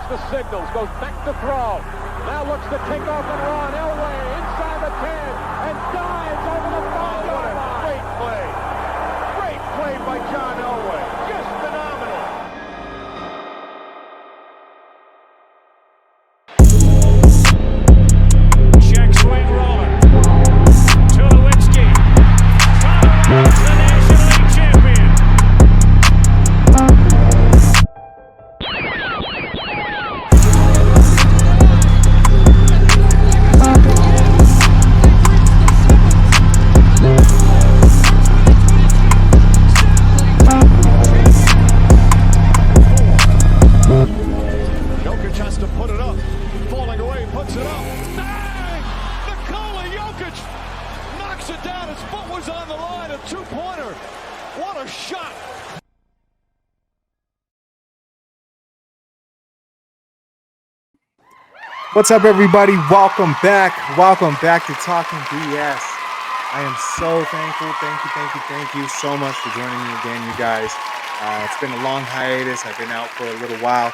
the signals, goes back to throw. Now looks to take off and run. Elway inside the 10 and dives over the 5-yard line. Great play. Great play by John Elway. Just phenomenal. Check swing roller. Tulowitzki. Colorado's the National League champion. Jokic has to put it up. Falling away, puts it up. Bang! Nikola Jokic knocks it down. His foot was on the line. A two-pointer. What a shot. What's up, everybody? Welcome back. Welcome back to Talking BS. I am so thankful. Thank you so much for joining me again, you guys. It's been a long hiatus. I've been out for a little while.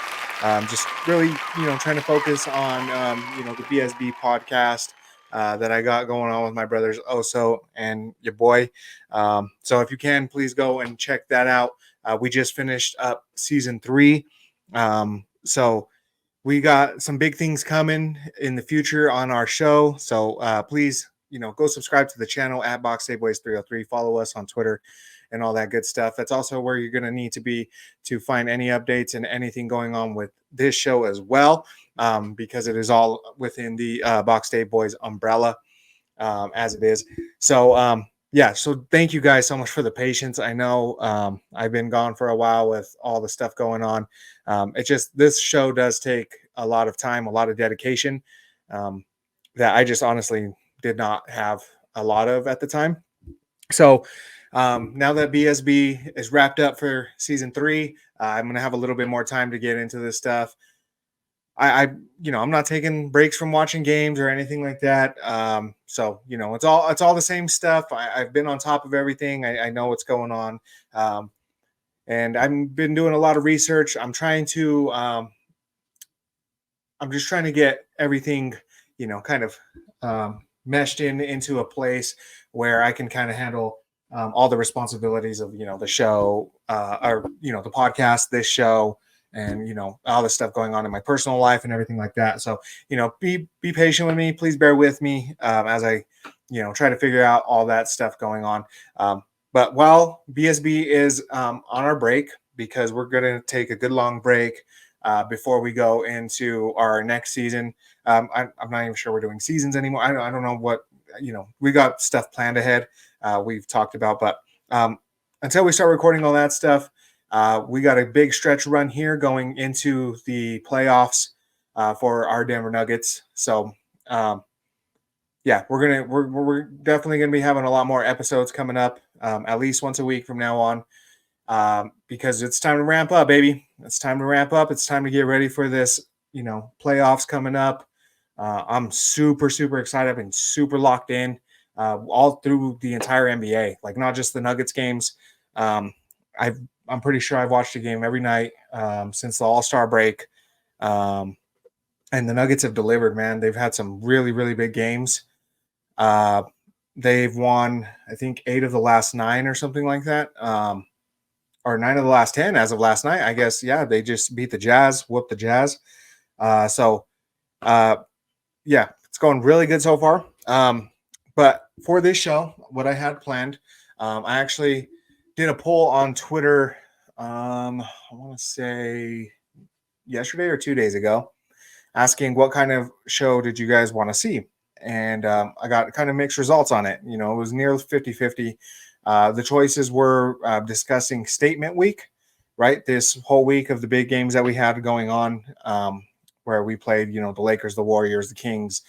Just really, trying to focus on, the BSB podcast that I got going on with my brothers Oso and your boy. So if you can, please go and check that out. We just finished up season 3. So we got some big things coming in the future on our show. So please, go subscribe to the channel at BoxDayBoys303. Follow us on Twitter and all that good stuff. That's also where you're going to need to be to find any updates and anything going on with this show as well, because it is all within the Box Day Boys umbrella as it is. So, so thank you guys so much for the patience. I know I've been gone for a while with all the stuff going on. This show does take a lot of time, a lot of dedication that I just honestly did not have a lot of at the time. So now that BSB is wrapped up for season 3, I'm going to have a little bit more time to get into this stuff. I'm not taking breaks from watching games or anything like that. So it's all the same stuff. I've been on top of everything. I know what's going on. And I've been doing a lot of research. I'm just trying to get everything, kind of meshed into a place where I can kind of handle all the responsibilities of, the show, or, the podcast, this show, and, all the stuff going on in my personal life and everything like that. So, be patient with me. Please bear with me as I, try to figure out all that stuff going on. But while BSB is on our break, because we're going to take a good long break before we go into our next season. I'm not even sure we're doing seasons anymore. I don't know what, we got stuff planned ahead. We've talked about, but until we start recording all that stuff, we got a big stretch run here going into the playoffs for our Denver Nuggets. So, we're definitely going to be having a lot more episodes coming up, at least once a week from now on, because it's time to ramp up, baby. It's time to ramp up. It's time to get ready for this, playoffs coming up. I'm super, super excited. I've been super locked in all through the entire NBA, like not just the Nuggets games. I'm pretty sure I've watched a game every night since the All-Star break. And the Nuggets have delivered, man. They've had some really, really big games. They've won, I think, 8 of the last 9 or something like that. Or 9 of the last 10 as of last night. I guess, they just beat the Jazz, whooped the Jazz. It's going really good so far. But for this show, what I had planned, I actually did a poll on Twitter, I want to say yesterday or 2 days ago, asking what kind of show did you guys want to see? And I got kind of mixed results on it. It was near 50-50. The choices were discussing Statement Week, right? This whole week of the big games that we had going on, where we played, the Lakers, the Warriors, the Kings,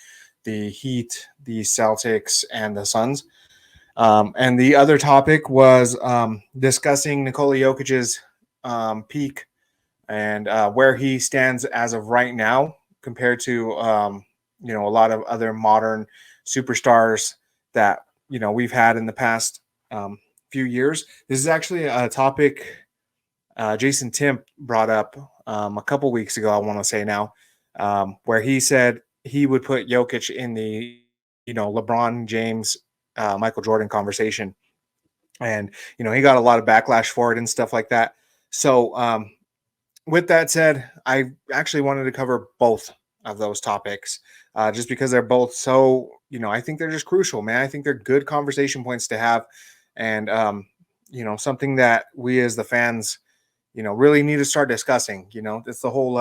the Heat, the Celtics, and the Suns. And the other topic was discussing Nikola Jokic's peak and where he stands as of right now compared to, a lot of other modern superstars that, we've had in the past few years. This is actually a topic Jason Timp brought up a couple weeks ago, I want to say now, where he said he would put Jokic in the, LeBron James, Michael Jordan conversation. And, he got a lot of backlash for it and stuff like that. So, with that said, I actually wanted to cover both of those topics just because they're both so, I think they're just crucial, man. I think they're good conversation points to have. And, something that we as the fans, really need to start discussing. It's the whole,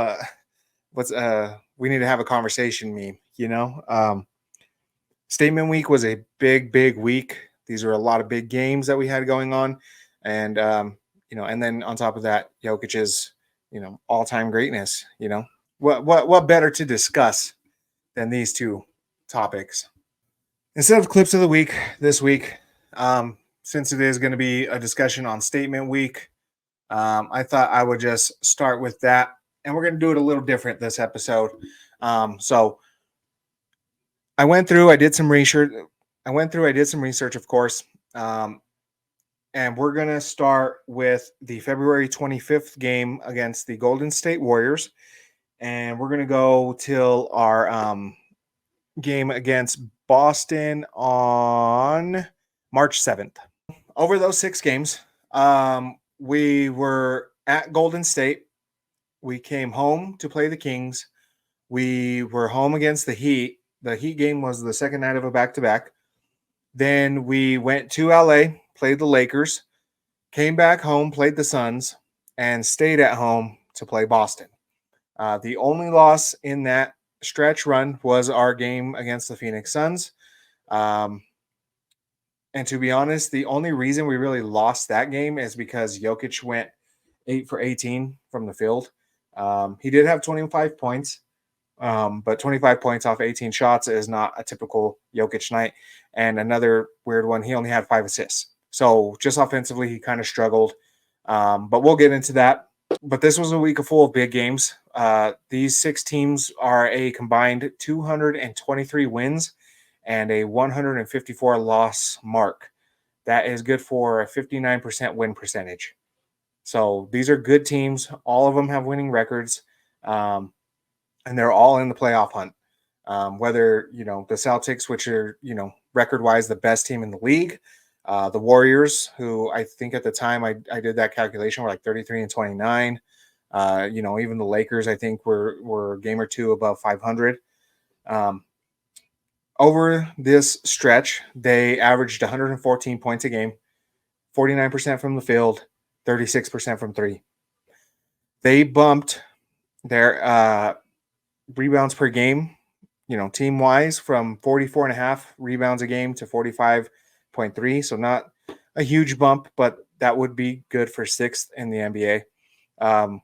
we need to have a conversation meme. Statement week was a big week. These were a lot of big games that we had going on. And, and then on top of that, Jokic's, all-time greatness, what better to discuss than these two topics? Instead of clips of the week this week, since it is going to be a discussion on statement week, I thought I would just start with that, and we're going to do it a little different this episode. So I went through, I did some research, of course, and we're going to start with the February 25th game against the Golden State Warriors. And we're going to go till our game against Boston on March 7th. Over those 6 games, we were at Golden State. We came home to play the Kings. We were home against the Heat. The Heat game was the second night of a back-to-back. Then we went to LA, played the Lakers, came back home, played the Suns, and stayed at home to play Boston. The only loss in that stretch run was our game against the Phoenix Suns. And to be honest, the only reason we really lost that game is because Jokic went 8 for 18 from the field. He did have 25 points, but 25 points off 18 shots is not a typical Jokic night. And another weird one, he only had 5 assists. So just offensively, he kind of struggled. But we'll get into that. But this was a week full of big games. These 6 teams are a combined 223 wins and a 154 loss mark. That is good for a 59% win percentage. So these are good teams. All of them have winning records, and they're all in the playoff hunt. Whether, the Celtics, which are, record-wise the best team in the league, the Warriors, who I think at the time I did that calculation, were like 33-29. Even the Lakers, I think, were a game or two above 500. Over this stretch, they averaged 114 points a game, 49% from the field, 36% from 3. They bumped their rebounds per game, team-wise, from 44.5 rebounds a game to 45.3. So not a huge bump, but that would be good for 6th in the NBA.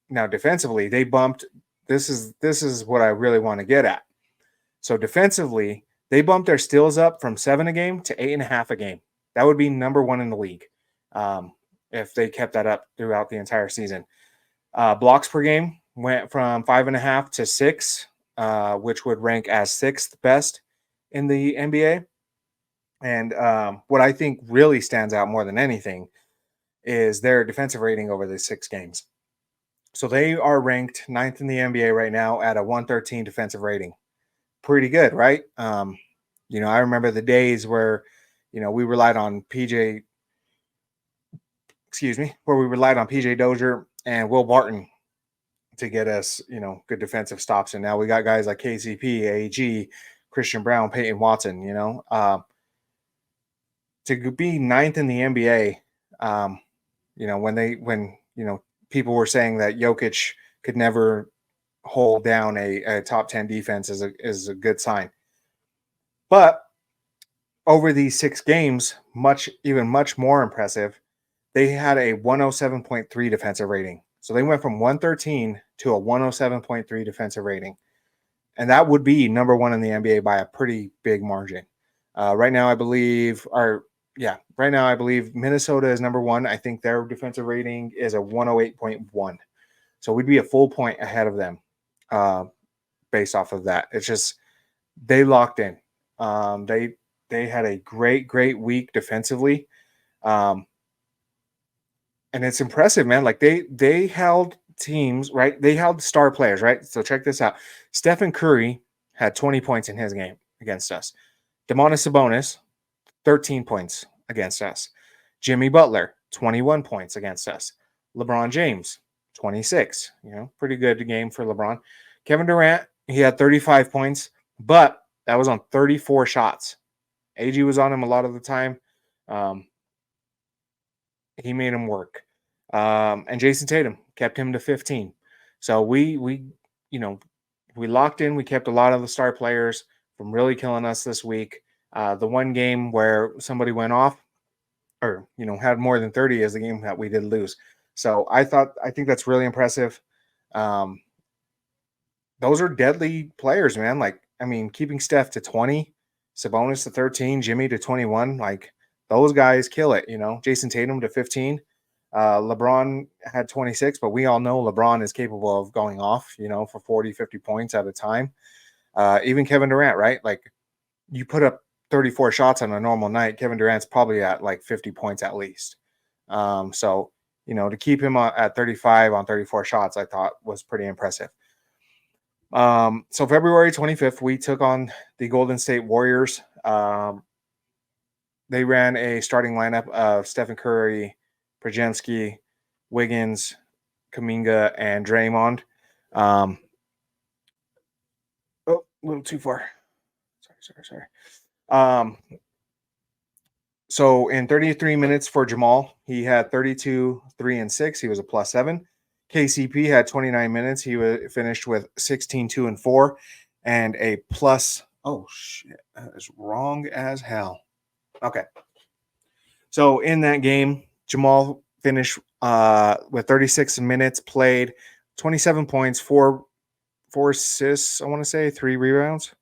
Now, defensively, they bumped. This is what I really want to get at. So defensively, they bumped their steals up from 7 a game to 8.5 a game. That would be number 1 in the league if they kept that up throughout the entire season. Blocks per game went from 5.5 to 6, which would rank as 6th best in the NBA. And what I think really stands out more than anything is their defensive rating over the 6 games. So they are ranked 9th in the NBA right now at a 113 defensive rating. Pretty good, right? I remember the days where, we relied on PJ Dozier and Will Barton to get us, good defensive stops. And now we got guys like KCP, AG, Christian Brown, Peyton Watson, to be 9th in the NBA, when people were saying that Jokic could never hold down a top 10 defense is a good sign. But over these 6 games, much more impressive, they had a 107.3 defensive rating. So they went from 113 to a 107.3 defensive rating. And that would be number 1 in the NBA by a pretty big margin. Right now, I believe Minnesota is number 1. I think their defensive rating is a 108.1. So we'd be a full point ahead of them based off of that. It's just they locked in. They had a great week defensively. and it's impressive, man. Like they held teams, right? They held star players, right? So check this out. Stephen Curry had 20 points in his game against us. Demonis Sabonis, 13 points against us. Jimmy Butler, 21 points against us. LeBron James, 26. Pretty good game for LeBron. Kevin Durant, he had 35 points, but that was on 34 shots. AG was on him a lot of the time. He made him work. And Jason Tatum kept him to 15. So we locked in. We kept a lot of the star players from really killing us this week. The one game where somebody went off or, had more than 30 is the game that we did lose. So I think that's really impressive. Those are deadly players, man. Like, I mean, keeping Steph to 20, Sabonis to 13, Jimmy to 21, like those guys kill it, Jason Tatum to 15. LeBron had 26, but we all know LeBron is capable of going off, for 40, 50 points at a time. Even Kevin Durant, right? Like you put up 34 shots on a normal night, Kevin Durant's probably at like 50 points at least. So, to keep him at 35 on 34 shots, I thought was pretty impressive. So February 25th, we took on the Golden State Warriors. They ran a starting lineup of Stephen Curry, Przemski, Wiggins, Kuminga, and Draymond. A little too far. Sorry. So in 33 minutes for Jamal, he had 32, 3, and 6. He was a +7. KCP had 29 minutes. He finished with 16, 2, and 4, and a plus. Oh shit, that is wrong as hell. Okay. So in that game, Jamal finished with 36 minutes played, 27 points, four assists, I want to say, 3 rebounds,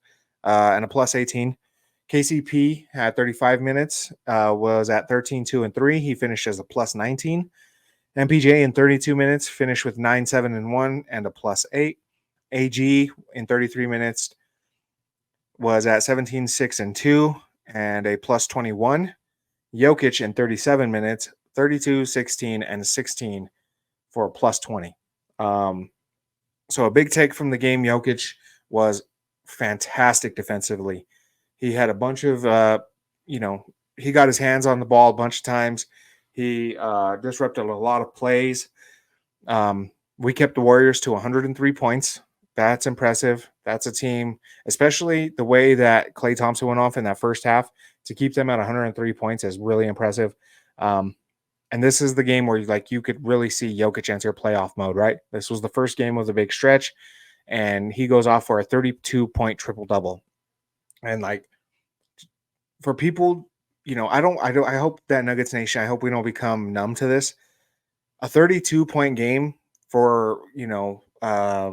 and a +18. KCP had 35 minutes, was at 13, 2, and 3. He finished as a +19. MPJ in 32 minutes finished with 9, 7, and 1 and a +8. AG in 33 minutes was at 17, 6, and 2 and a +21. Jokic in 37 minutes, 32, 16, and 16 for a +20. So a big take from the game. Jokic was fantastic defensively. He had a bunch of, he got his hands on the ball a bunch of times. He disrupted a lot of plays. We kept the Warriors to 103 points. That's impressive. That's a team, especially the way that Klay Thompson went off in that first half. To keep them at 103 points is really impressive. And this is the game where you could really see Jokic enter playoff mode, right? This was the first game of the big stretch, and he goes off for a 32-point triple-double. And for people, I hope that Nuggets Nation, I hope we don't become numb to this. A 32-point game for, I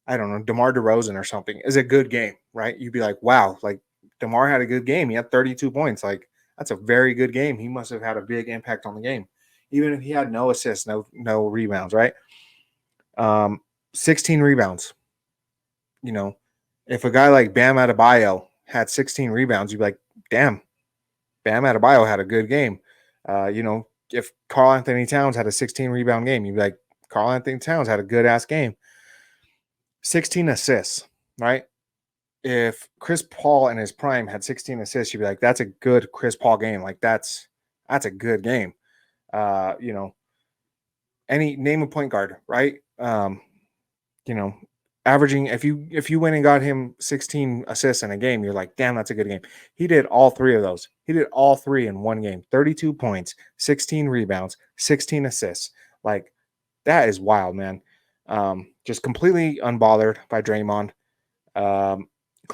don't know, DeMar DeRozan or something is a good game, right? You'd be like, wow, like DeMar had a good game. He had 32 points. Like, that's a very good game. He must have had a big impact on the game, even if he had no assists, no rebounds, right? 16 rebounds. If a guy like Bam Adebayo had 16 rebounds, you'd be like, damn, Bam Adebayo had a good game. If Karl Anthony Towns had a 16 rebound game, you'd be like, Karl Anthony Towns had a good ass game. 16 assists, right? If Chris Paul in his prime had 16 assists, you'd be like, that's a good Chris Paul game. Like that's a good game. Any name a point guard, right? Averaging, if you went and got him 16 assists in a game, you're like, damn, that's a good game. He did all 3 of those. He did all 3 in one game. 32 points, 16 rebounds, 16 assists. Like, that is wild, man. Just completely unbothered by Draymond.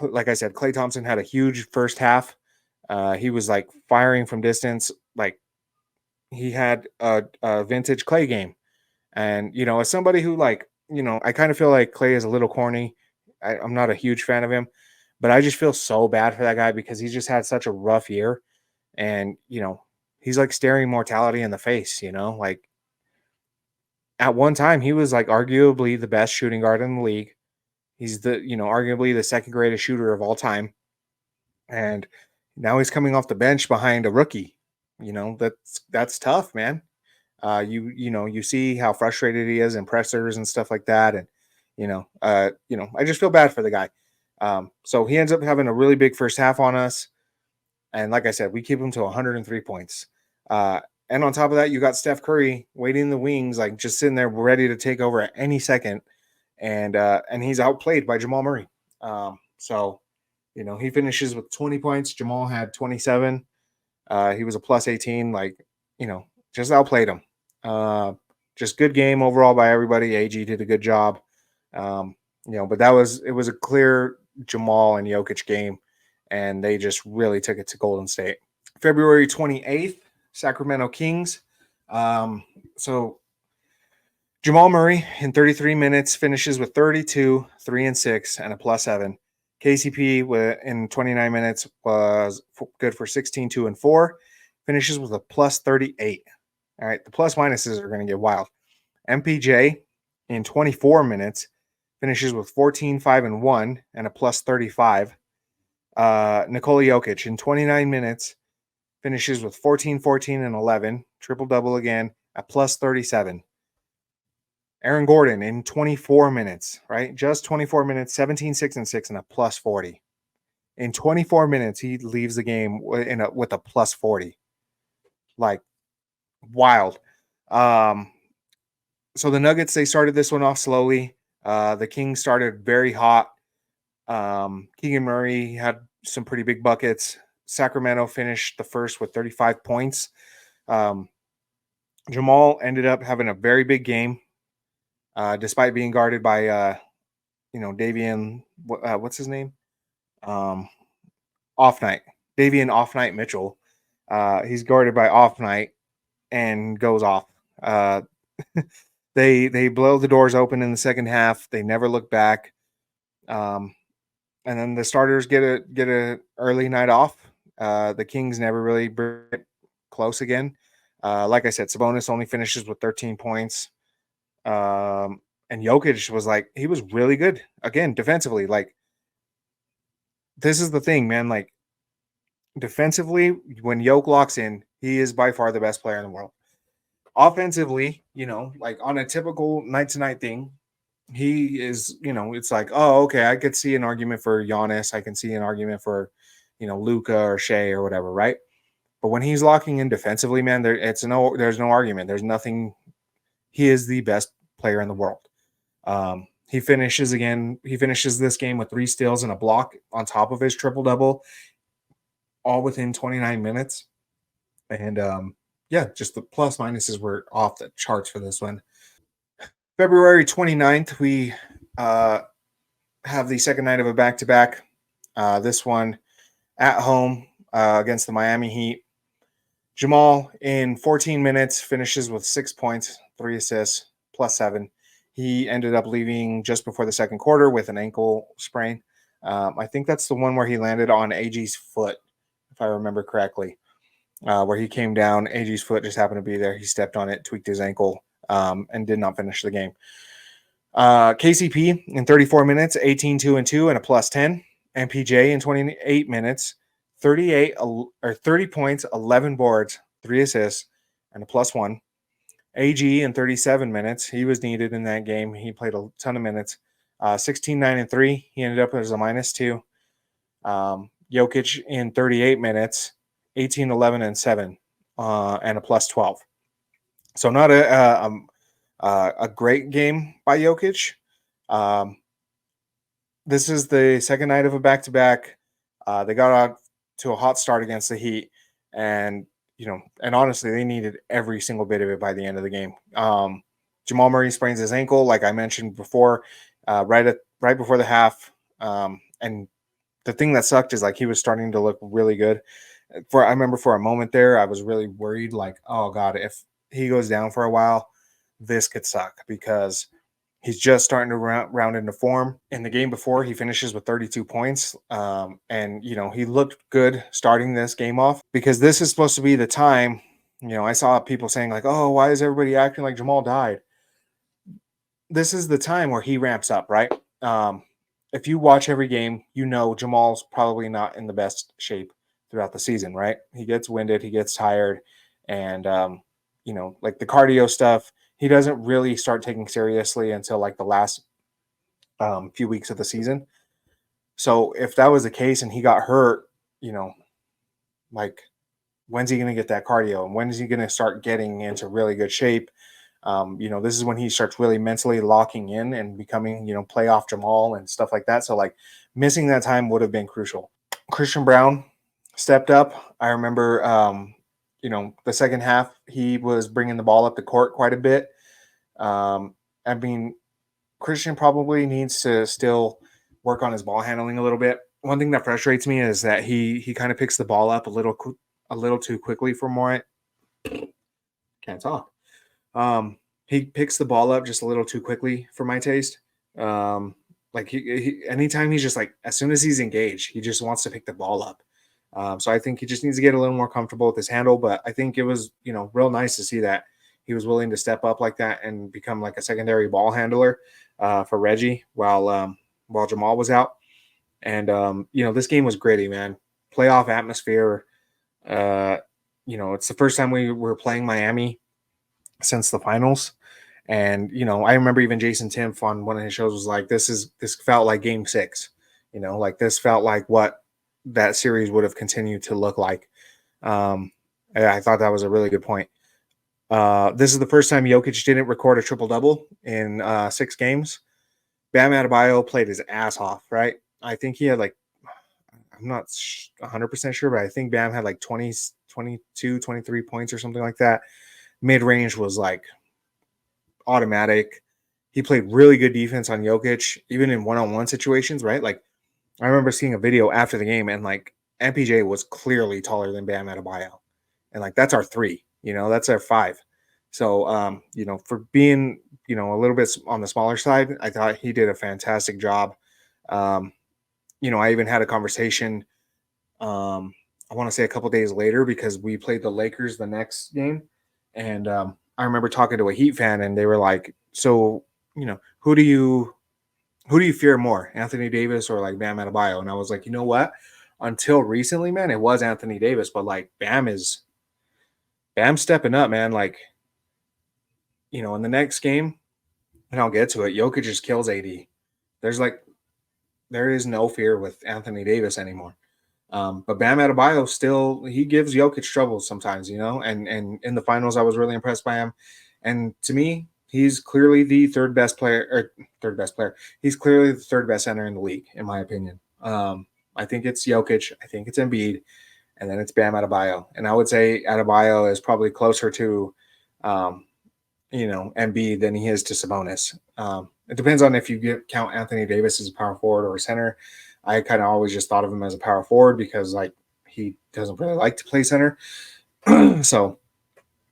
Like I said, Klay Thompson had a huge first half. He was like firing from distance. Like, he had a vintage Klay game. And, as somebody who I kind of feel like Klay is a little corny. I'm not a huge fan of him, but I just feel so bad for that guy because he's just had such a rough year. And, he's like staring mortality in the face, like at one time he was like arguably the best shooting guard in the league. He's arguably the second greatest shooter of all time. And now he's coming off the bench behind a rookie. That's tough, man. You see how frustrated he is in pressers and stuff like that, and I just feel bad for the guy. So he ends up having a really big first half on us, and like I said, we keep him to 103 points. And on top of that, you got Steph Curry waiting in the wings, like just sitting there ready to take over at any second, and he's outplayed by Jamal Murray. So he finishes with 20 points. Jamal had 27. He was a plus 18, just outplayed him. Just good game overall by everybody. AG did a good job. But it was a clear Jamal and Jokic game, and they just really took it to Golden State. February 28th, Sacramento Kings. So Jamal Murray in 33 minutes finishes with 32, 3 and 6, and a plus 7. KCP in 29 minutes was good for 16, 2 and 4. Finishes with a plus 38. All right, the plus minuses are going to get wild. MPJ in 24 minutes finishes with 14, 5 and 1, and a plus 35. Nikola Jokic in 29 minutes finishes with 14, 14 and 11, triple-double again, a plus 37. Aaron Gordon in 24 minutes, right? Just 24 minutes, 17, 6 and 6, and a plus 40. In 24 minutes, he leaves the game with a plus 40. Like, wild. So the Nuggets, they started this one off slowly. The Kings started very hot. Keegan Murray had some pretty big buckets. Sacramento finished the first with 35 points. Jamal ended up having a very big game, despite being guarded by, Davian, what's his name? Off Night. Davian Off Night Mitchell. He's guarded by Off Night and goes off. They blow the doors open in the second half. They never look back. And then the starters get a early night off. The Kings never really bring it close again. Like I said, Sabonis only finishes with 13 points. And Jokic was he was really good again defensively. This is the thing, man. Defensively, when Jokic locks in, he is by far the best player in the world. Offensively, on a typical night-to-night thing, he is, it's oh, okay, I could see an argument for Giannis. I can see an argument for, Luka or Shea or whatever, right? But when he's locking in defensively, man, there's no argument. There's nothing. He is the best player in the world. He finishes this game with 3 steals and a block on top of his triple-double, all within 29 minutes. And, just the plus minuses were off the charts for this one. February 29th, we have the second night of a back-to-back. This one at home against the Miami Heat. Jamal, in 14 minutes, finishes with 6 points, 3 assists, plus 7. He ended up leaving just before the second quarter with an ankle sprain. I think that's the one where he landed on AG's foot, if I remember correctly, where he came down. AG's foot just happened to be there. He stepped on it, tweaked his ankle, and did not finish the game. KCP in 34 minutes, 18, 2 and 2, and a plus 10. MPJ in 28 minutes, 30 points, 11 boards, 3 assists, and a plus 1. AG in 37 minutes. He was needed in that game. He played a ton of minutes. 16, 9 and 3. He ended up as a minus 2. Jokic in 38 minutes, 18, 11 and 7, and a plus 12. So not a great game by Jokic. This is the second night of a back-to-back. They got out to a hot start against the Heat, and honestly, they needed every single bit of it by the end of the game. Jamal Murray sprains his ankle, like I mentioned before, right before the half. And the thing that sucked is he was starting to look really good. I remember for a moment there, I was really worried, oh God, if he goes down for a while, this could suck, because he's just starting to round into form. In the game before, he finishes with 32 points. And he looked good starting this game off, because this is supposed to be the time. I saw people saying oh, why is everybody acting like Jamal died? This is the time where he ramps up, right? If you watch every game, Jamal's probably not in the best shape throughout the season, right? He gets winded, he gets tired, and like the cardio stuff, he doesn't really start taking seriously until like the last few weeks of the season. So if that was the case and he got hurt, like when's he going to get that cardio and when is he going to start getting into really good shape? This is when he starts really mentally locking in and becoming, playoff Jamal and stuff like that. So like missing that time would have been crucial. Christian Brown stepped up. I remember, the second half, he was bringing the ball up the court quite a bit. I mean, Christian probably needs to still work on his ball handling a little bit. One thing that frustrates me is that he kind of picks the ball up a little too quickly for more. Can't talk. He picks the ball up just a little too quickly for my taste. Like he anytime he's just like, as soon as he's engaged, he just wants to pick the ball up. So I think he just needs to get a little more comfortable with his handle. But I think it was, real nice to see that he was willing to step up like that and become like a secondary ball handler for Reggie while Jamal was out. And this game was gritty, man. Playoff atmosphere. It's the first time we were playing Miami since the finals. And, I remember even Jason Timpf on one of his shows was like, this felt like game 6, like this felt like what that series would have continued to look like. I thought that was a really good point. This is the first time Jokic didn't record a triple-double in 6 games. Bam Adebayo played his ass off, right? I think he had I'm not 100% sure, but I think Bam had 20, 22, 23 points or something like that. Mid-range was automatic. He played really good defense on Jokic, even in one-on-one situations, right? I remember seeing a video after the game, and MPJ was clearly taller than Bam Adebayo, and that's our 3, that's our 5. So, for being, a little bit on the smaller side, I thought he did a fantastic job. I even had a conversation, I want to say a couple days later, because we played the Lakers the next game, and I remember talking to a Heat fan, and they were like, so, who do you fear more, Anthony Davis or Bam Adebayo? And I was like, you know what? Until recently, man, it was Anthony Davis, but Bam's stepping up, man. In the next game, and I'll get to it, Jokic just kills AD. There is no fear with Anthony Davis anymore. But Bam Adebayo still, he gives Jokic trouble sometimes, and in the finals, I was really impressed by him. And to me, he's clearly the third best player. He's clearly the third best center in the league, in my opinion. I think it's Jokic. I think it's Embiid, and then it's Bam Adebayo. And I would say Adebayo is probably closer to, Embiid than he is to Sabonis. It depends on if you count Anthony Davis as a power forward or a center. I kind of always just thought of him as a power forward because he doesn't really like to play center. So,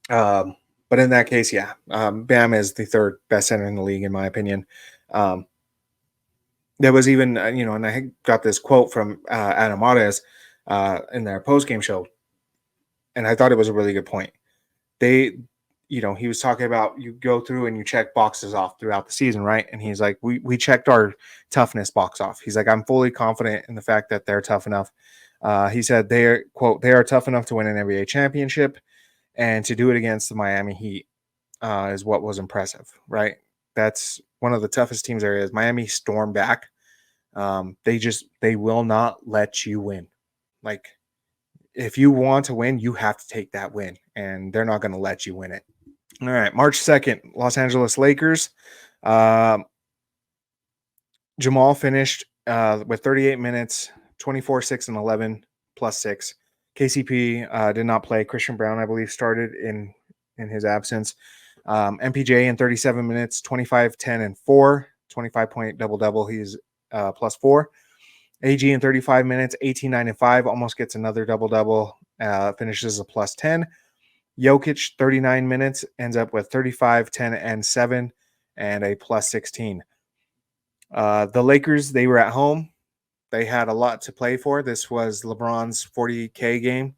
but in that case, yeah, Bam is the third best center in the league, in my opinion. There was even, and I got this quote from Adam Mares in their post-game show, and I thought it was a really good point. He was talking about you go through and you check boxes off throughout the season, right? And he's like, we checked our toughness box off. He's like, I'm fully confident in the fact that they're tough enough. He said they are tough enough to win an NBA championship, and to do it against the Miami Heat is what was impressive, right? That's one of the toughest teams there is. Miami stormed back. They will not let you win. If you want to win, you have to take that win, and they're not going to let you win it. All right, March 2nd, Los Angeles Lakers. Jamal finished with 38 minutes, 24, 6, and 11, plus 6. KCP did not play. Christian Brown, I believe, started in his absence. MPJ in 37 minutes, 25, 10, and 4, 25-point double-double. He's plus 4. AG in 35 minutes, 18, 9, and 5, almost gets another double-double, finishes a plus 10. Jokic, 39 minutes, ends up with 35, 10, and 7, and a plus 16. The Lakers, they were at home. They had a lot to play for. This was LeBron's 40K game.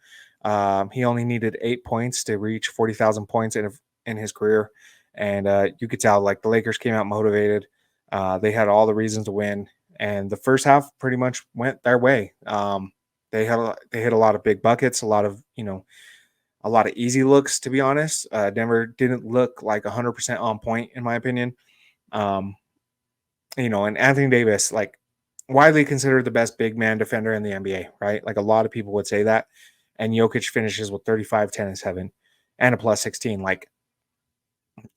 He only needed 8 points to reach 40,000 points in his career. And you could tell, the Lakers came out motivated. They had all the reasons to win. And the first half pretty much went their way. They hit a lot of big buckets, a lot a lot of easy looks, to be honest. Denver didn't look like 100% on point, in my opinion. And Anthony Davis, like, widely considered the best big man defender in the NBA, right? Like, a lot of people would say that. And Jokic finishes with 35, 10, and 7 and a plus 16. Like,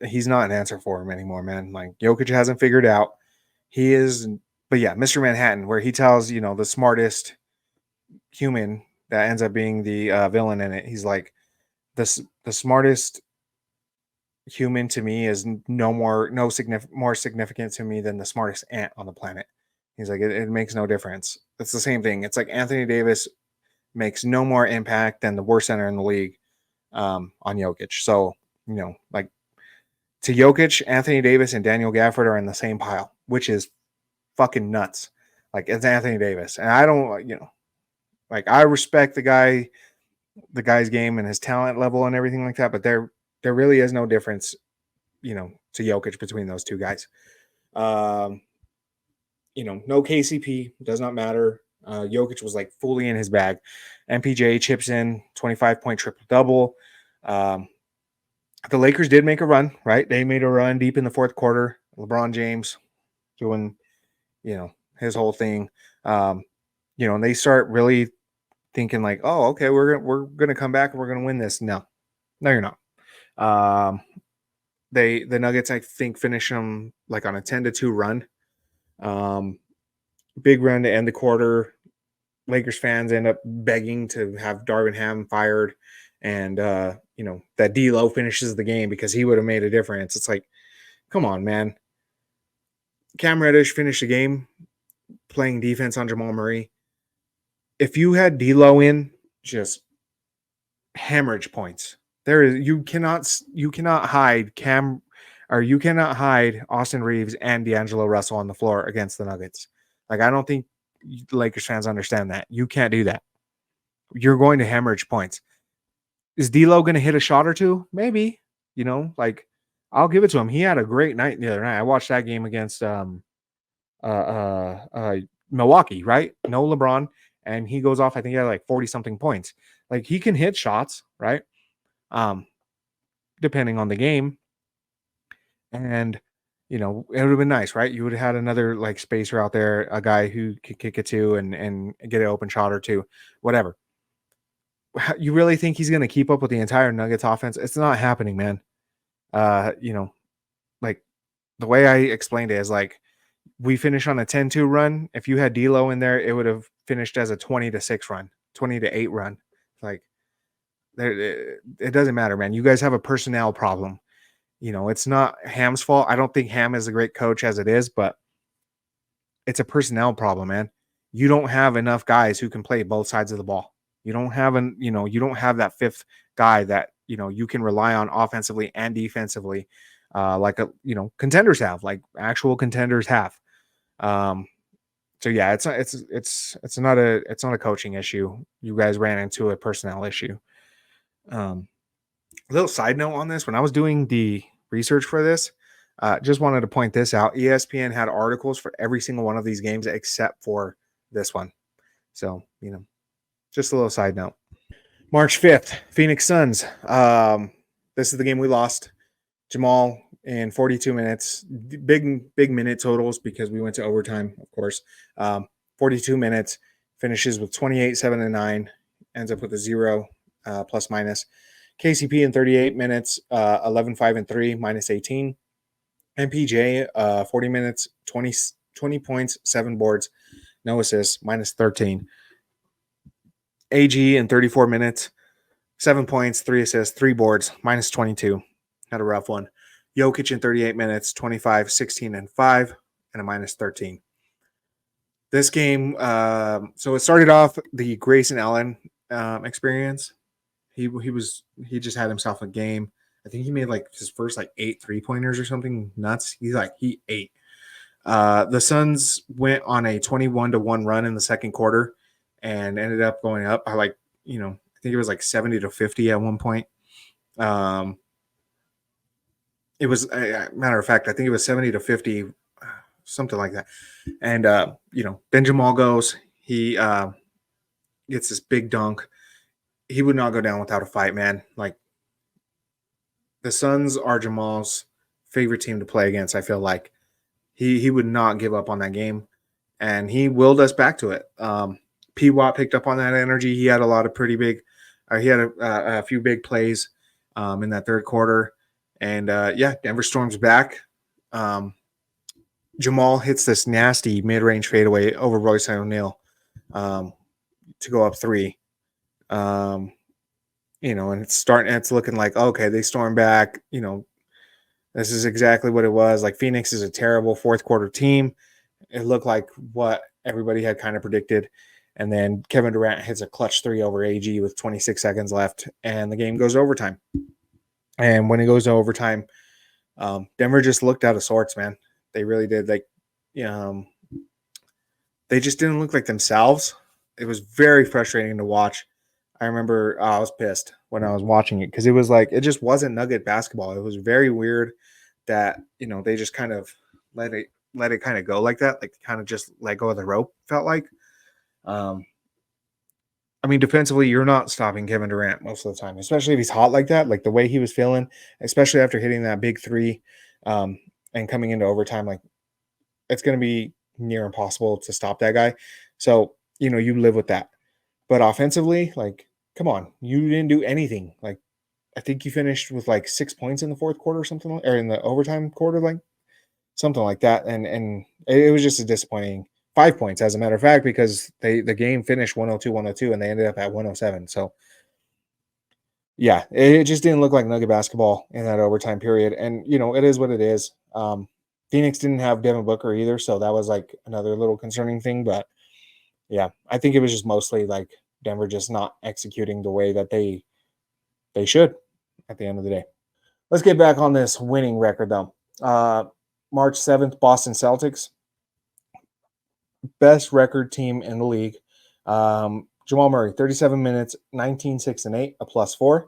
he's not an answer for him anymore, man. Like, Jokic hasn't figured out. He is, but yeah, Mr. Manhattan, where he tells, the smartest human that ends up being the villain in it. He's like, the smartest human to me is more significant to me than the smartest ant on the planet. He's like, it makes no difference. It's the same thing. It's like Anthony Davis makes no more impact than the worst center in the league on Jokic. So, like, to Jokic, Anthony Davis and Daniel Gafford are in the same pile, which is fucking nuts. Like, it's Anthony Davis. And I don't, like, I respect the guy's game and his talent level and everything like that, but there really is no difference, to Jokic between those two guys. No KCP, does not matter. Jokic was like fully in his bag. MPJ chips in 25-point triple-double. The Lakers did make a run, right? They made a run deep in the fourth quarter. LeBron James doing, his whole thing. And they start really thinking like, oh, okay, we're gonna come back and we're gonna win this. No, you're not. The Nuggets, I think, finish them like on a 10-2 run. Big run to end the quarter. Lakers fans end up begging to have Darvin Ham fired, and that D'Lo finishes the game because he would have made a difference. It's like, come on, man. Cam Reddish finished the game playing defense on Jamal Murray. If you had D'Lo in, just hemorrhage points. You cannot hide you cannot hide Austin Reeves and D'Angelo Russell on the floor against the Nuggets. Like, I don't think Lakers fans understand that. You can't do that. You're going to hemorrhage points. Is D'Lo going to hit a shot or two? Maybe. Like, I'll give it to him. He had a great night the other night. I watched that game against Milwaukee, right? No LeBron, and he goes off. I think he had like 40-something points. Like, he can hit shots, right? Depending on the game. And it would have been nice, right? You would have had another like spacer out there, a guy who could kick it to and get an open shot or two, whatever. You really think he's going to keep up with the entire Nuggets offense? It's not happening, man. Like, the way I explained it is like, we finish on a 10-2 run. If you had D'Lo in there, it would have finished as a 20-6 run, 20-8 run. Like, it doesn't matter, man. You guys have a personnel problem. It's not Ham's fault. I don't think Ham is a great coach as it is, but it's a personnel problem, man. You don't have enough guys who can play both sides of the ball. You don't have you don't have that fifth guy that, you can rely on offensively and defensively, like contenders have, like actual contenders have. So yeah, it's not a coaching issue. You guys ran into a personnel issue. A little side note on this: when I was doing the research for this, just wanted to point this out. ESPN had articles for every single one of these games except for this one. So just a little side note. March 5th, Phoenix Suns. This is the game we lost. Jamal in 42 minutes, big minute totals because we went to overtime, of course. 42 minutes, finishes with 28, 7, and 9, ends up with a 0 plus minus. KCP in 38 minutes, 11, 5, and 3, minus 18. MPJ, 40 minutes, 20 points, 7 boards, no assists, minus 13. AG in 34 minutes, 7 points, 3 assists, 3 boards, minus 22. Had a rough one. Jokic in 38 minutes, 25, 16, and 5, and a minus 13. This game, so it started off the Grayson Allen experience. He just had himself a game. I think he made like his first like 8 3-pointers or something nuts. He ate. The Suns went on a 21-1 run in the second quarter and ended up going up by I think it was like 70-50 at one point. It was matter of fact, I think it was 70-50, something like that. And then Jamal goes, he gets this big dunk. he would not go down without a fight, man. Like, the Suns are Jamal's favorite team to play against. I feel like he would not give up on that game, and he willed us back to it. P. Watt picked up on that energy. He had a lot of pretty big. He had a few big plays in that third quarter, and yeah, Denver storms back. Jamal hits this nasty mid-range fadeaway over Royce O'Neal to go up 3. And it's looking like, okay, they storm back. This is exactly what it was. Like, Phoenix is a terrible fourth quarter team. It looked like what everybody had kind of predicted. And then Kevin Durant hits a clutch 3 over AG with 26 seconds left, and the game goes to overtime. And when it goes to overtime, Denver just looked out of sorts, man. They really did. Like, they just didn't look like themselves. It was very frustrating to watch. I remember I was pissed when I was watching it because it was like, it just wasn't Nugget basketball. It was very weird that, they just kind of let it kind of go like that. Like, kind of just let go of the rope, felt like. I mean, defensively, you're not stopping Kevin Durant most of the time, especially if he's hot like that. Like, the way he was feeling, especially after hitting that big 3 and coming into overtime, like, it's going to be near impossible to stop that guy. So, you live with that. But offensively, like, come on, you didn't do anything. Like, I think you finished with like 6 points in the fourth quarter or something, or in the overtime quarter, like something like that. And it was just a disappointing 5 points, as a matter of fact, because the game finished 102-102 and they ended up at 107. So yeah, it just didn't look like Nugget basketball in that overtime period. And it is what it is. Phoenix didn't have Devin Booker either, so that was like another little concerning thing. But yeah, I think it was just mostly like Denver just not executing the way that they should at the end of the day. Let's get back on this winning record, though. March 7th, Boston Celtics. Best record team in the league. Jamal Murray, 37 minutes, 19, 6, and 8, a +4.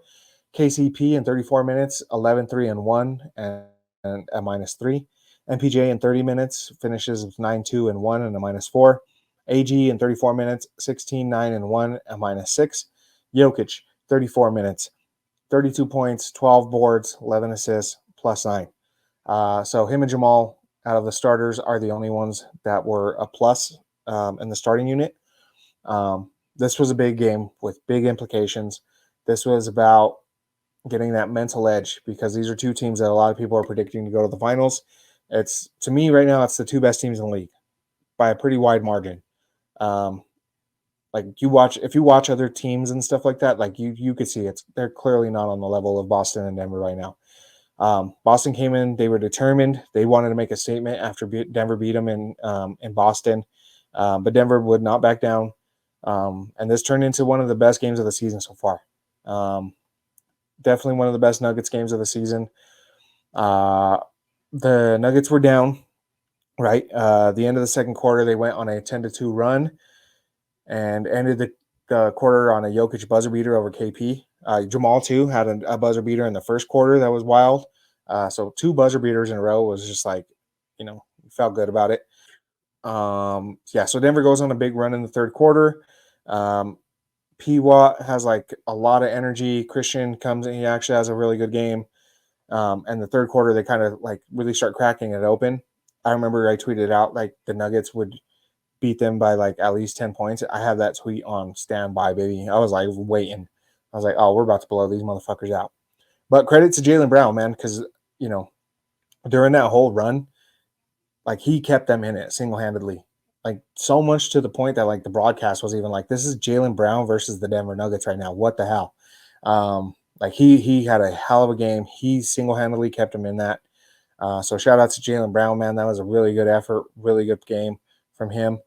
KCP in 34 minutes, 11, 3, and 1, and a -3. MPJ in 30 minutes, finishes with 9, 2, and 1, and a -4. AG in 34 minutes, 16, 9, and 1, a -6. Jokic, 34 minutes, 32 points, 12 boards, 11 assists, +9. So him and Jamal, out of the starters, are the only ones that were a plus in the starting unit. This was a big game with big implications. This was about getting that mental edge, because these are two teams that a lot of people are predicting to go to the finals. It's, to me right now, it's the two best teams in the league by a pretty wide margin. Like, if you watch other teams and stuff like that, like you could see they're clearly not on the level of Boston and Denver right now. Boston came in, they were determined. They wanted to make a statement after Denver beat them in Boston, but Denver would not back down. And this turned into one of the best games of the season so far. Definitely one of the best Nuggets games of the season. The Nuggets were down, right? The end of the second quarter, they went on a 10-2 run and ended the quarter on a Jokic buzzer beater over KP. Jamal, too, had a buzzer beater in the first quarter that was wild. So 2 buzzer beaters in a row was just like, felt good about it. Yeah, so Denver goes on a big run in the third quarter. P. Watt has like a lot of energy. Christian comes in, he actually has a really good game. And the third quarter, they kind of like really start cracking it open. I remember I tweeted out like the Nuggets would beat them by like at least 10 points. I have that tweet on standby, baby. I was like waiting. I was like, oh, we're about to blow these motherfuckers out. But credit to Jaylen Brown, man, because, during that whole run, like, he kept them in it single-handedly. Like, so much to the point that, like, the broadcast was even like, this is Jaylen Brown versus the Denver Nuggets right now. What the hell? Like, he had a hell of a game. He single-handedly kept them in that. So shout out to Jaylen Brown, man. That was a really good effort, really good game from him.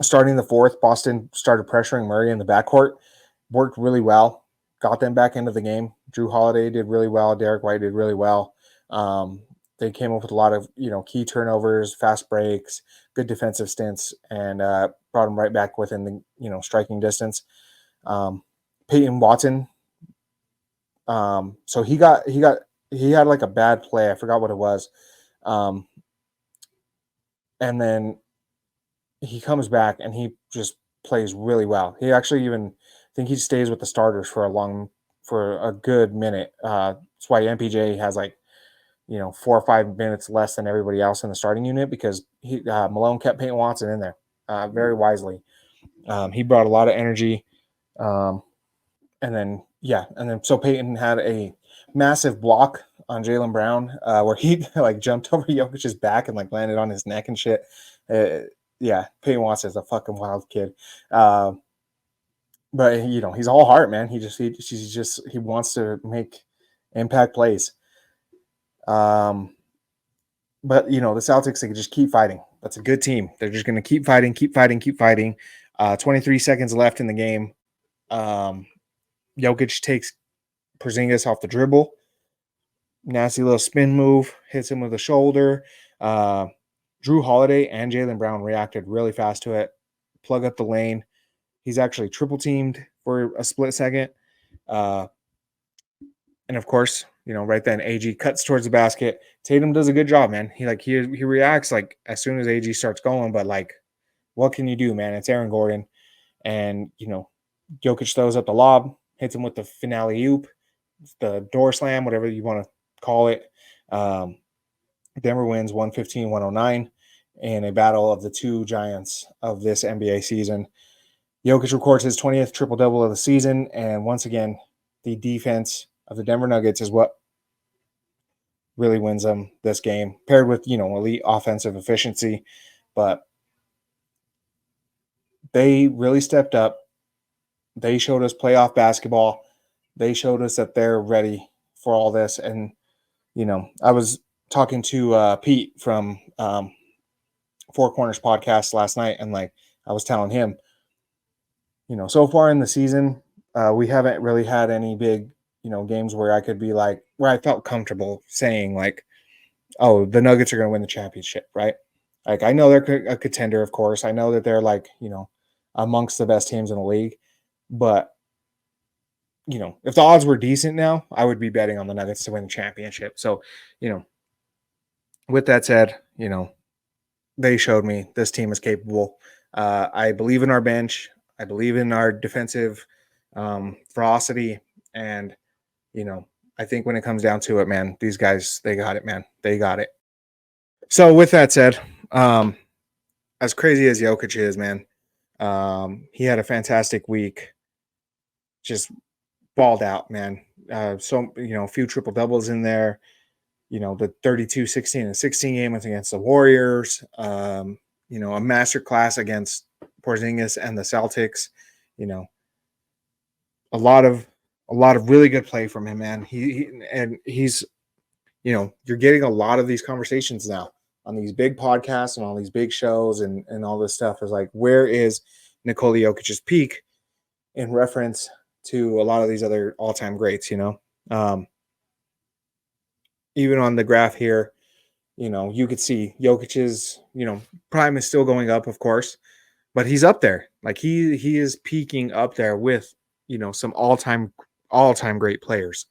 Starting the fourth, Boston started pressuring Murray in the backcourt. Worked really well. Got them back into the game. Drew Holiday did really well. Derek White did really well. They came up with a lot of, key turnovers, fast breaks, good defensive stints, and brought them right back within the, striking distance. Peyton Watson. So he had like a bad play. I forgot what it was. And then he comes back and he just plays really well. He actually even think he stays with the starters for a good minute. That's why MPJ has like 4 or 5 minutes less than everybody else in the starting unit, because Malone kept Peyton Watson in there very wisely. He brought a lot of energy. And then so Peyton had a massive block on Jaylen Brown where he like jumped over Jokic's back and like landed on his neck and shit. Peyton Watson is a fucking wild kid. But he's all heart, man. He wants to make impact plays. But the Celtics, they can just keep fighting. That's a good team. They're just going to keep fighting. 23 seconds left in the game. Jokic takes Porzingis off the dribble. Nasty little spin move, hits him with the shoulder. Drew Holiday and Jaylen Brown reacted really fast to it. Plug up the lane. He's actually triple teamed for a split second. And of course, right then AG cuts towards the basket. Tatum does a good job, man. He reacts like as soon as AG starts going, but like, what can you do, man? It's Aaron Gordon. And, Jokic throws up the lob, hits him with the finale oop, the door slam, whatever you want to call it. Denver wins 115-109 in a battle of the two giants of this NBA season. Jokic records his 20th triple-double of the season, and once again, the defense of the Denver Nuggets is what really wins them this game, paired with, elite offensive efficiency. But they really stepped up. They showed us playoff basketball. They showed us that they're ready for all this. And, I was talking to Pete from Four Corners podcast last night, and like I was telling him, so far in the season, we haven't really had any big, games where I could be like, where I felt comfortable saying like, oh, the Nuggets are going to win the championship, right? Like, I know they're a contender, of course. I know that they're like, amongst the best teams in the league. But, if the odds were decent now, I would be betting on the Nuggets to win the championship. So, with that said, they showed me this team is capable. I believe in our bench. I believe in our defensive ferocity. And, I think when it comes down to it, man, these guys, they got it, man. They got it. So with that said, as crazy as Jokic is, man, he had a fantastic week. Just balled out, man. A few triple doubles in there. The 32, 16, and 16 game against the Warriors. A master class against Porzingis and the Celtics. A lot of really good play from him, man. He's you're getting a lot of these conversations now on these big podcasts and all these big shows and all this stuff is like, where is Nikola Jokic's peak in reference to a lot of these other all-time greats, even on the graph here, you could see Jokic's, prime is still going up, of course, but he's up there. Like he is peaking up there with, some all-time great players.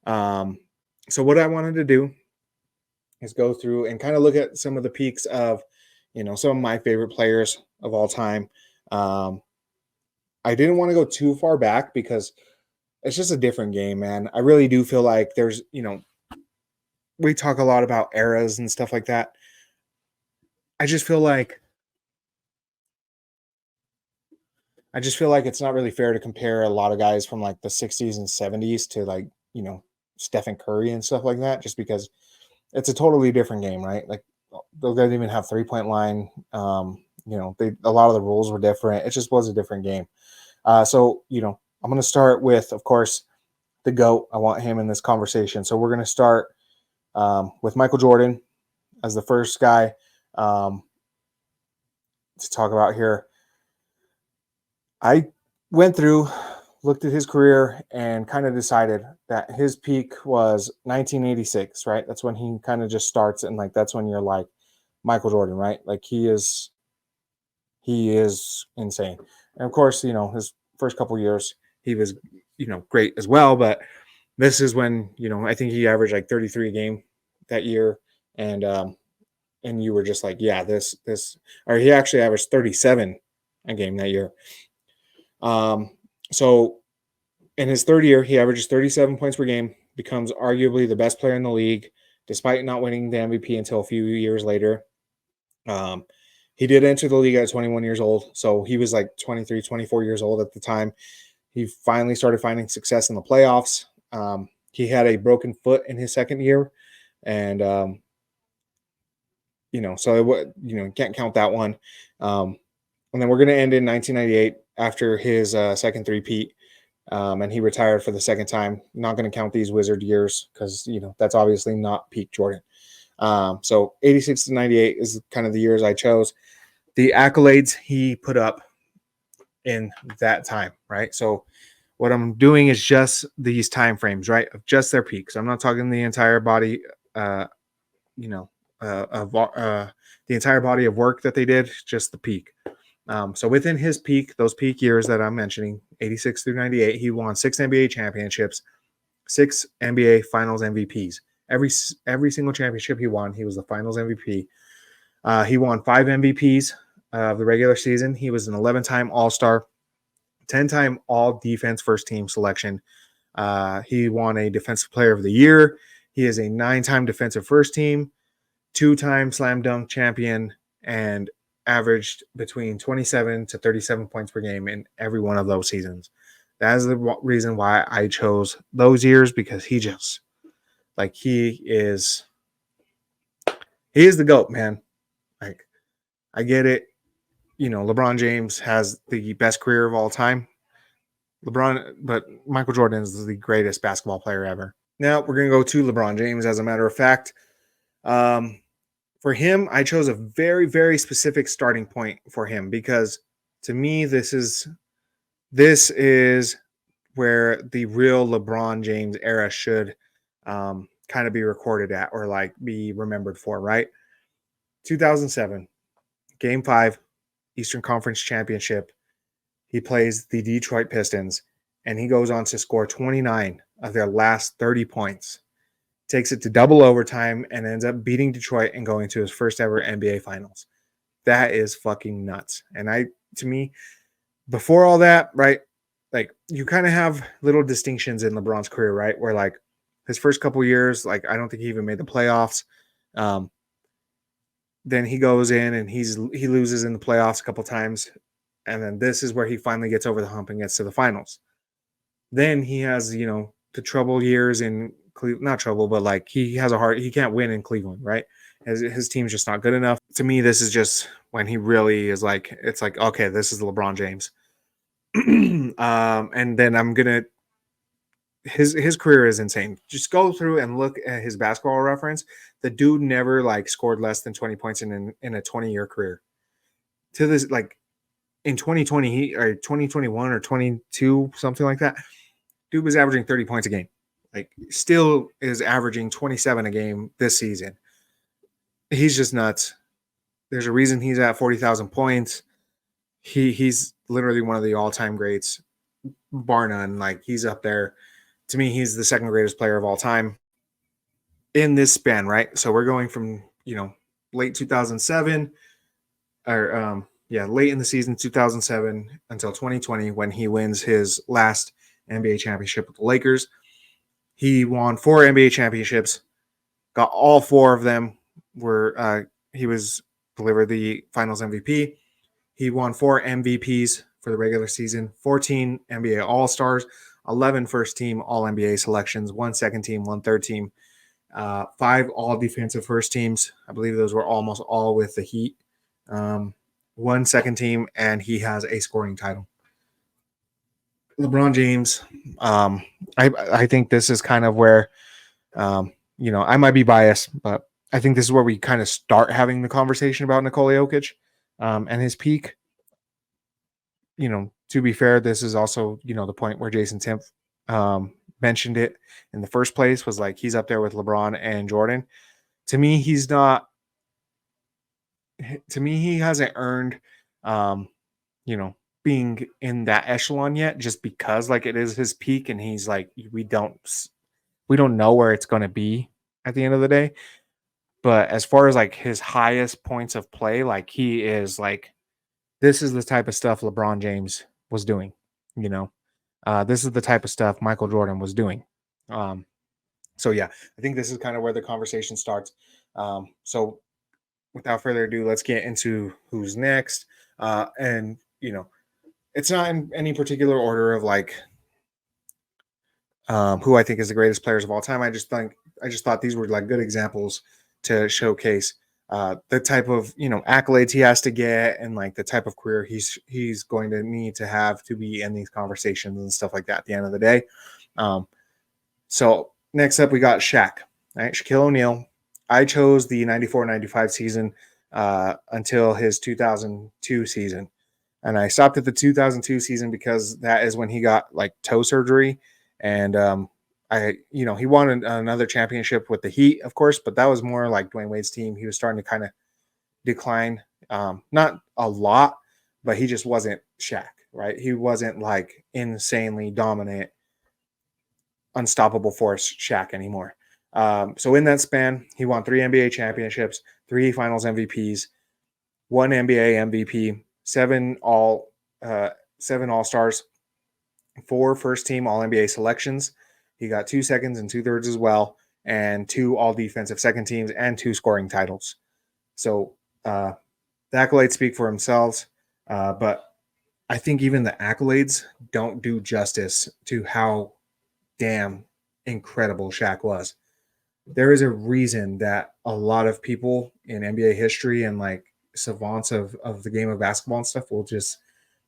So what I wanted to do is go through and kind of look at some of the peaks of, some of my favorite players of all time. I didn't want to go too far back because it's just a different game, man. I really do feel like there's, we talk a lot about eras and stuff like that. I just feel like it's not really fair to compare a lot of guys from like the 60s and 70s to like, Stephen Curry and stuff like that, just because it's a totally different game, right? Like those guys didn't even have 3-point line. A lot of the rules were different. It just was a different game. So, I'm going to start with, of course, the GOAT. I want him in this conversation. So we're going to start with Michael Jordan as the first guy to talk about here. I went through, looked at his career, and kind of decided that his peak was 1986, right? That's when he kind of just starts, and like that's when you're like Michael Jordan, right? Like he is insane. And of course, his first couple years he was, great as well, but this is when, I think he averaged like 33 a game that year, and you were just like, yeah, or he actually averaged 37 a game that year. So in his third year, he averages 37 points per game, becomes arguably the best player in the league, despite not winning the MVP until a few years later. He did enter the league at 21 years old, so he was like 23, 24 years old at the time. He finally started finding success in the playoffs. He had a broken foot in his second year, and so can't count that one. And then we're going to end in 1998 after his second three-peat, and he retired for the second time. Not going to count these Wizard years because that's obviously not peak Jordan. So 86 to 98 is kind of the years I chose. The accolades he put up in that time, right? So what I'm doing is just these time frames, right, of just their peaks. I'm not talking the entire body, of the entire body of work that they did, just the peak. So within his peak, those peak years that I'm mentioning, 86 through 98, he won 6 NBA championships, 6 NBA Finals MVPs. Every single championship he won, he was the Finals MVP. He won 5 MVPs of the regular season. He was an 11-time All-Star, 10-time All-Defense First Team selection. He won a Defensive Player of the Year. He is a 9-time Defensive First Team, 2-time Slam Dunk champion, and averaged between 27 to 37 points per game in every one of those seasons. That is the reason why I chose those years, because he is the GOAT, man. Like, I get it. LeBron James has the best career of all time. But Michael Jordan is the greatest basketball player ever. Now we're going to go to LeBron James, as a matter of fact. For him, I chose a very, very specific starting point for him, because to me, this is where the real LeBron James era should kind of be recorded at, or like be remembered for, right? 2007, Game 5, Eastern Conference Championship. He plays the Detroit Pistons, and he goes on to score 29 of their last 30 points. Takes it to double overtime and ends up beating Detroit and going to his first ever NBA Finals. That is fucking nuts. And to me, before all that, right, like, you kind of have little distinctions in LeBron's career, right, where like his first couple years, like, I don't think he even made the playoffs. Then he goes in and he loses in the playoffs a couple times, and then this is where he finally gets over the hump and gets to the finals. Then he has the trouble years in not trouble, but like he can't win in Cleveland, right? His team's just not good enough. To me, this is just when he really is like, it's like, okay, this is LeBron James. And then his career is insane. Just go through and look at his basketball reference. The dude never like scored less than 20 points in a 20-year career. To this, like, in 2020 or 2021 or 22, something like that, dude was averaging 30 points a game. Like, still is averaging 27 a game this season. He's just nuts. There's a reason he's at 40,000 points. He's literally one of the all-time greats, bar none. Like, he's up there. To me, he's the second greatest player of all time in this span, right? So we're going from, late 2007 or late in the season 2007 until 2020, when he wins his last NBA championship with the Lakers. He won 4 NBA championships, got all 4 of them. He was delivered the Finals MVP. He won 4 MVPs for the regular season, 14 NBA All-Stars, 11 first-team All-NBA selections, 1 second-team, 1 third-team, 5 All-Defensive first teams. I believe those were almost all with the Heat. 1 second-team, and he has a scoring title. LeBron James, I think this is kind of where, I might be biased, but I think this is where we kind of start having the conversation about Nikola Jokic and his peak. To be fair, this is also, the point where Jason Timpf mentioned it in the first place, was like, he's up there with LeBron and Jordan. To me, he's not. To me, he hasn't earned, being in that echelon yet, just because like it is his peak, and he's like, we don't know where it's going to be at the end of the day. But as far as like his highest points of play, like, he is like, this is the type of stuff LeBron James was doing, This is the type of stuff Michael Jordan was doing. So yeah, I think this is kind of where the conversation starts. So without further ado, let's get into who's next. And it's not in any particular order of like who I think is the greatest players of all time. I just thought these were like good examples to showcase the type of accolades he has to get and like the type of career he's going to need to have to be in these conversations and stuff like that at the end of the day. So next up we got Shaq, right? Shaquille O'Neal. I chose the 94-95 season until his 2002 season. And I stopped at the 2002 season because that is when he got like toe surgery. And he won another championship with the Heat, of course, but that was more like Dwayne Wade's team. He was starting to kind of decline, not a lot, but he just wasn't Shaq, right? He wasn't like insanely dominant, unstoppable force Shaq anymore. So in that span, he won 3 NBA championships, 3 Finals MVPs, 1 NBA MVP, 7 All-Stars, 4 first-team All-NBA selections. He got 2 seconds and 2/3 as well, and 2 All-Defensive second teams and 2 scoring titles. So the accolades speak for themselves, but I think even the accolades don't do justice to how damn incredible Shaq was. There is a reason that a lot of people in NBA history and like savants of the game of basketball and stuff will just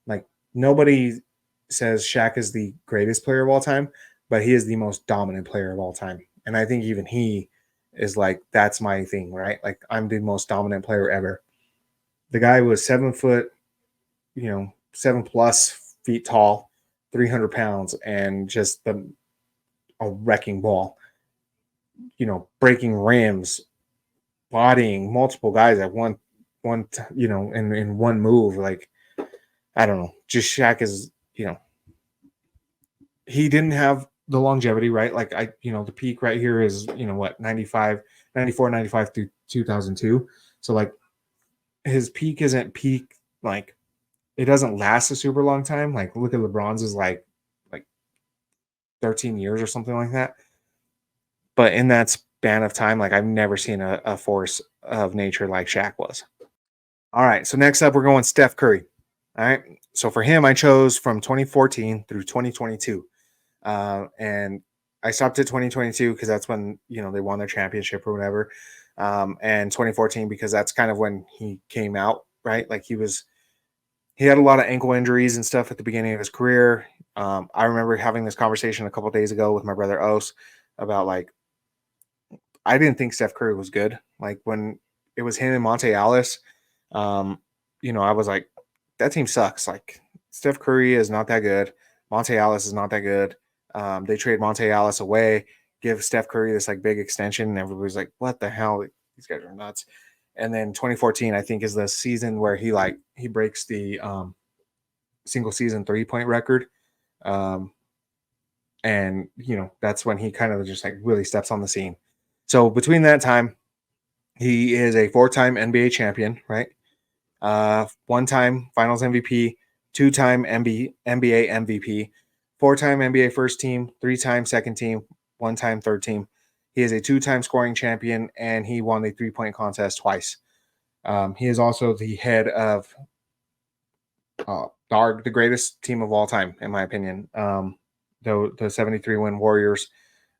like, nobody says Shaq is the greatest player of all time, but he is the most dominant player of all time. And I think even he is like, that's my thing, right? Like, I'm the most dominant player ever. The guy was 7 foot, 7+ feet tall, 300 pounds, and just a wrecking ball, breaking rims, bodying multiple guys at one, in one move. Like, I don't know. Just Shaq is, he didn't have the longevity, right? Like the peak right here is, 94, 95 through 2002. So like his peak isn't peak. Like it doesn't last a super long time. Like look at LeBron's is like 13 years or something like that. But in that span of time, like I've never seen a force of nature like Shaq was. All right. So next up, we're going Steph Curry. All right. So for him, I chose from 2014 through 2022. And I stopped at 2022 because that's when, they won their championship or whatever. And 2014 because that's kind of when he came out, right? Like he had a lot of ankle injuries and stuff at the beginning of his career. I remember having this conversation a couple of days ago with my brother Os about like, I didn't think Steph Curry was good. Like when it was him and Monte Ellis, I was like, that team sucks. Like Steph Curry is not that good. Monte Ellis is not that good. They trade Monte Ellis away, give Steph Curry this like big extension, and everybody's like, what the hell? These guys are nuts. And then 2014, I think, is the season where he breaks the single season 3-point record. And that's when he kind of just like really steps on the scene. So between that time, he is a 4-time NBA champion, right? 1-time Finals MVP, 2-time NBA MVP, 4-time NBA first team, 3-time second team, 1-time third team. He is a 2-time scoring champion, and he won the 3-point contest twice. He is also the head of the greatest team of all time, in my opinion. The 73-win Warriors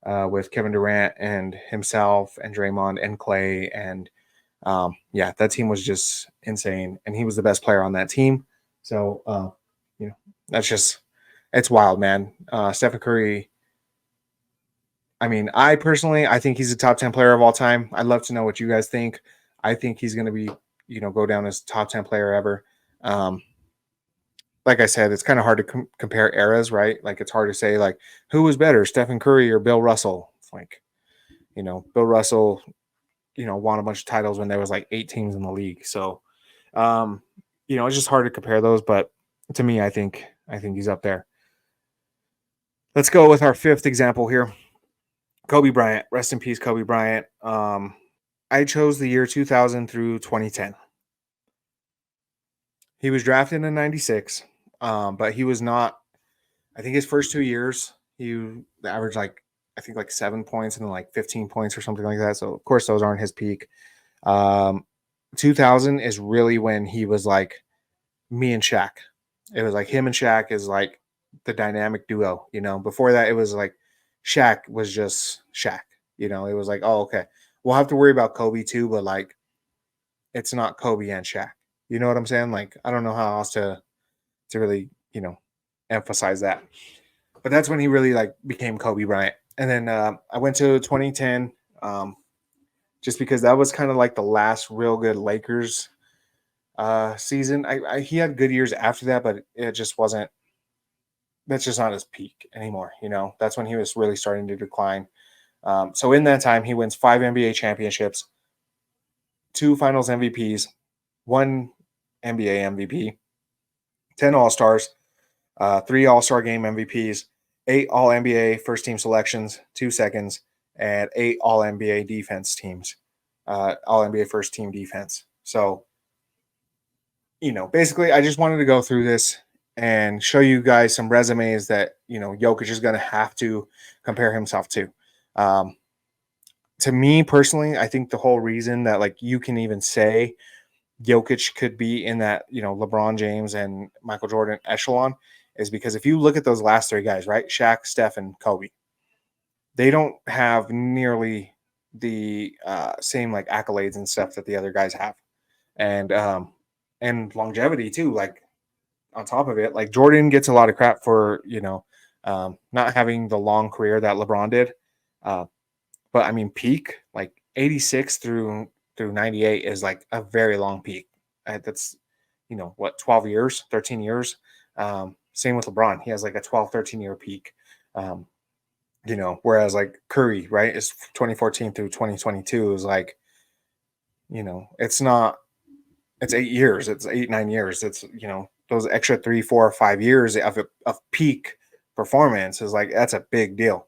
with Kevin Durant and himself and Draymond and Clay. And that team was just insane. And he was the best player on that team. So, that's just, it's wild, man. Stephen Curry, I mean, I think he's a top 10 player of all time. I'd love to know what you guys think. I think he's going to be, go down as top 10 player ever. Like I said, it's kind of hard to compare eras, right? Like it's hard to say like who was better, Stephen Curry or Bill Russell. It's like, Bill Russell, won a bunch of titles when there was like 8 teams in the league. So, it's just hard to compare those. But to me, I think he's up there. Let's go with our 5th example here. Kobe Bryant. Rest in peace, Kobe Bryant. I chose the year 2000 through 2010. He was drafted in 96, but he was not I think his first 2 years, he averaged like, I think like 7 points and then like 15 points or something like that. So of course those aren't his peak. 2000 is really when he was like me and Shaq. It was like him and Shaq is like the dynamic duo, you know. Before that, it was like Shaq was just Shaq, you know. It was like, oh, okay, we'll have to worry about Kobe too, but like it's not Kobe and Shaq. You know what I'm saying? Like I don't know how else to really, you know, emphasize that. But that's when he really like became Kobe Bryant. And then I went to 2010, just because that was kind of like the last real good Lakers season. He had good years after that, but it just wasn't. That's just not his peak anymore. You know, that's when he was really starting to decline. So in that time, he wins 5 NBA championships, 2 Finals MVPs, 1 NBA MVP, 10 All Stars, 3 All Star Game MVPs, 8 All NBA first team selections, 2 seconds, and 8 All NBA defense teams, All NBA first team defense. So, you know, basically, I just wanted to go through this and show you guys some resumes that, you know, Jokic is going to have to compare himself to. Um, to me personally, I think the whole reason that like you can even say Jokic could be in that, you know, LeBron James and Michael Jordan echelon is because if you look at those last 3 guys, right? Shaq, Steph, and Kobe, they don't have nearly the same like accolades and stuff that the other guys have. And longevity too. Like on top of it, like Jordan gets a lot of crap for, you know, not having the long career that LeBron did. Uh, but I mean, peak like 86 through 98 is like a very long peak. That's, you know, what, 12 years, 13 years. Same with LeBron. He has like a 12, 13-year peak. You know, whereas like Curry, right, is 2014 through 2022 is like, you know, it's not, it's 8 years, it's 8, 9 years. It's, you know, those extra 3, 4, 5 years of peak performance is like, that's a big deal.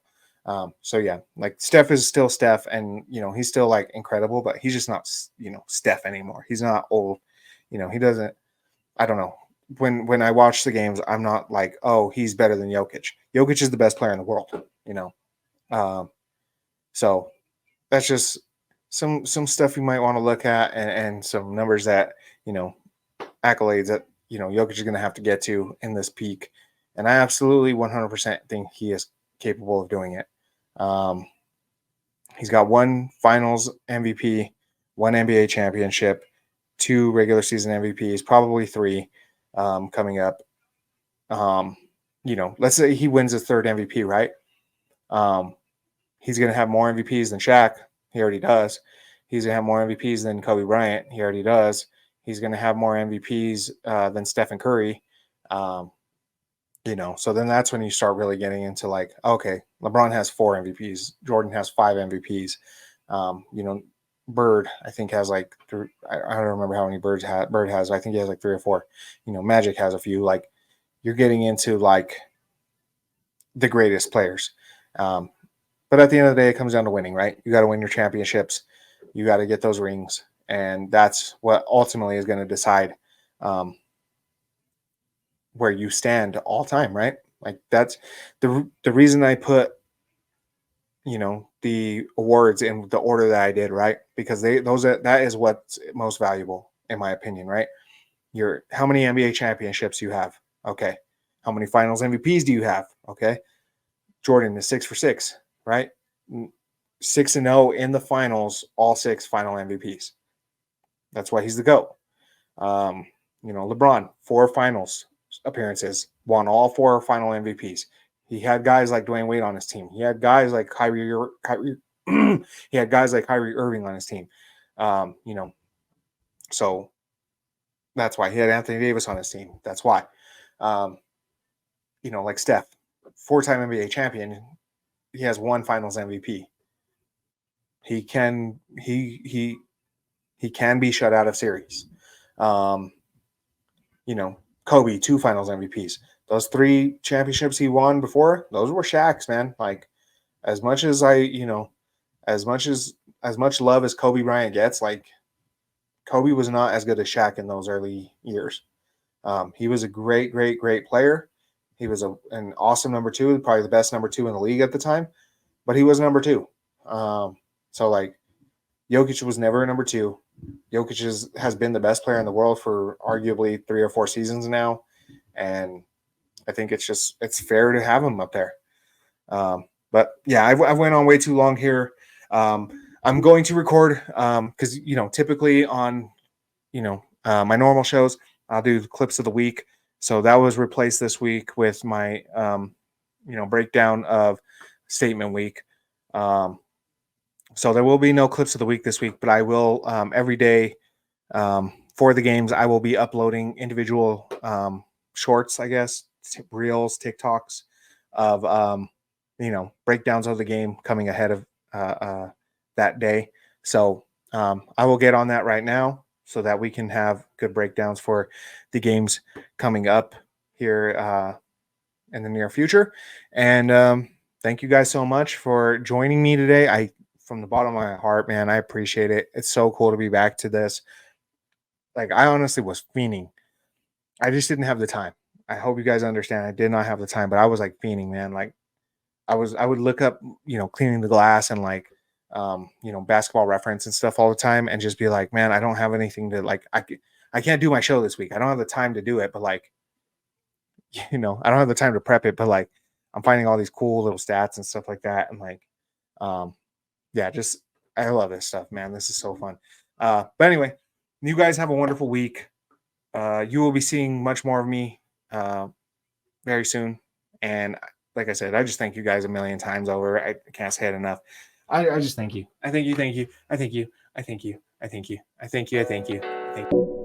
So yeah, like Steph is still Steph, and you know he's still like incredible, but he's just not, you know, Steph anymore. He's not old, you know. He doesn't. I don't know. When I watch the games, I'm not like, oh, he's better than Jokic. Jokic is the best player in the world, you know. Um, so that's just some stuff you might want to look at, and some numbers that, you know, accolades that, you know, Jokic is going to have to get to in this peak, and I absolutely 100% think he is capable of doing it. He's got 1 Finals MVP, 1 NBA championship, 2 regular season MVPs, probably 3 coming up. You know, let's say he wins his 3rd MVP, right? He's going to have more MVPs than Shaq. He already does. He's going to have more MVPs than Kobe Bryant. He already does. He's going to have more MVPs than Stephen Curry. You know, so then that's when you start really getting into like, okay, LeBron has 4 MVPs, Jordan has 5 MVPs. You know, Bird, I think, has like I don't remember how many Bird has. I think he has like 3 or 4. You know, Magic has a few. Like, you're getting into like the greatest players. But at the end of the day, it comes down to winning, right? You got to win your championships. You got to get those rings, and that's what ultimately is going to decide where you stand all time, right? Like that's the reason I put, you know, the awards in the order that I did, right? Because that is what's most valuable in my opinion, right? How many NBA championships you have? Okay. How many Finals MVPs do you have? Okay. Jordan is 6 for 6, right? 6-0 in the finals, all 6 final MVPs. That's why he's the GOAT. You know, LeBron, 4 finals appearances, won all 4 final MVPs. He had guys like Dwayne Wade on his team. He had guys like Kyrie he had guys like Kyrie Irving on his team. You know, so that's why he had Anthony Davis on his team. That's why. You know, like Steph, 4-time NBA champion. He has 1 Finals MVP. He can be shut out of series. You know, Kobe, 2 Finals MVPs. Those 3 championships he won before, those were Shaq's, man. Like, as much as as much love as Kobe Bryant gets, like, Kobe was not as good as Shaq in those early years. He was a great, great, great player, He was an awesome number 2, probably the best number 2 in the league at the time, but he was number 2. So like Jokic was never a number 2. Jokic has been the best player in the world for arguably 3 or 4 seasons now, and I think it's fair to have him up there. But yeah, I went on way too long here. I'm going to record because typically on my normal shows I'll do the clips of the week. So that was replaced this week with my breakdown of statement week. So there will be no clips of the week this week, but I will every day for the games I will be uploading individual shorts, I guess, reels, TikToks of breakdowns of the game coming ahead of that day. So I will get on that right now so that we can have good breakdowns for the games coming up here in the near future. And thank you guys so much for joining me today. From the bottom of my heart, man, I appreciate it. It's so cool to be back to this. Like, I honestly was fiending. I just didn't have the time. I hope you guys understand. I did not have the time, but I was like fiending, man. Like I would look up, cleaning the glass and like, basketball reference and stuff all the time and just be like, man, I don't have anything to like, I can't do my show this week. I don't have the time to do it, but like, I don't have the time to prep it, but like, I'm finding all these cool little stats and stuff like that. And like, yeah, just, I love this stuff, man. This is so fun. But anyway, you guys have a wonderful week. You will be seeing much more of me very soon. And like I said, I just thank you guys a million times over. I can't say it enough. I just thank you. I thank you. I thank you. I thank you. I thank you. I thank you. I thank you. I thank you.